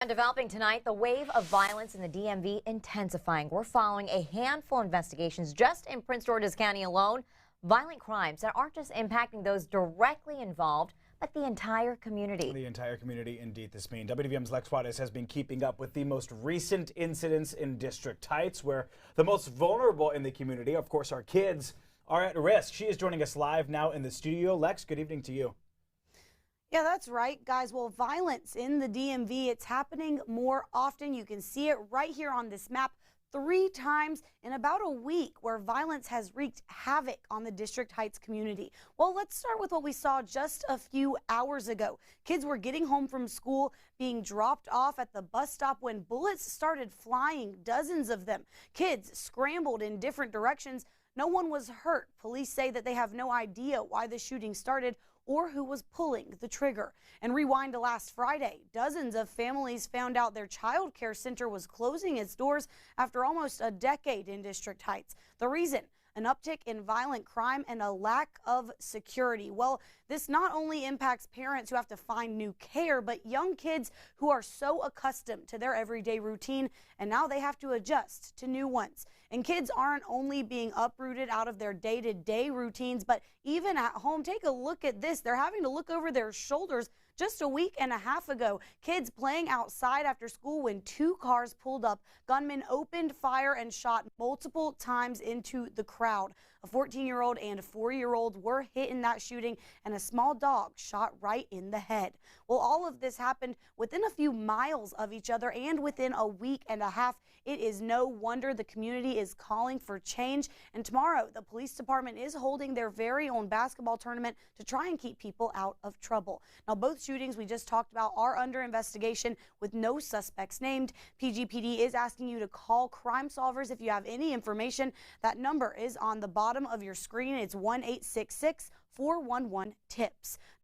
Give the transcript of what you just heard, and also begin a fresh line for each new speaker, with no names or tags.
And developing tonight, the wave of violence in the DMV intensifying. We're following a handful of investigations just in Prince George's County alone. Violent crimes that aren't just impacting those directly involved, but the entire community.
The entire community, indeed, this means. WDVM's Lex Juarez has been keeping up with the most recent incidents in District Heights, where the most vulnerable in the community, of course, our kids, are at risk. She is joining us live now in the studio. Lex, good evening to you.
Yeah, that's right, guys. Well, violence in the DMV, it's happening more often. You can see it right here on this map 3 times in about a week where violence has wreaked havoc on the District Heights community. Well, let's start with what we saw just a few hours ago. Kids were getting home from school, being dropped off at the bus stop when bullets started flying, dozens of them. Kids scrambled in different directions. No one was hurt. Police say that they have no idea why the shooting started or who was pulling the trigger. And rewind to last Friday, dozens of families found out their child care center was closing its doors after almost a decade in District Heights. The reason? An uptick in violent crime and a lack of security. Well, this not only impacts parents who have to find new care, but young kids who are so accustomed to their everyday routine, and now they have to adjust to new ones. And kids aren't only being uprooted out of their day-to-day routines, but even at home. Take a look at this. They're having to look over their shoulders. Just a week and a half ago, kids playing outside after school when 2 cars pulled up. Gunmen opened fire and shot multiple times into the crowd. A 14-year-old and a 4-year-old were hit in that shooting, and a small dog shot right in the head. Well, all of this happened within a few miles of each other and within a week and a half. It is no wonder the community is calling for change. And tomorrow, the police department is holding their very own basketball tournament to try and keep people out of trouble. Now, both shootings we just talked about are under investigation with no suspects named. PGPD is asking you to call Crime Solvers if you have any information. That number is on the bottom of your screen. It's 1-866-411-TIPS.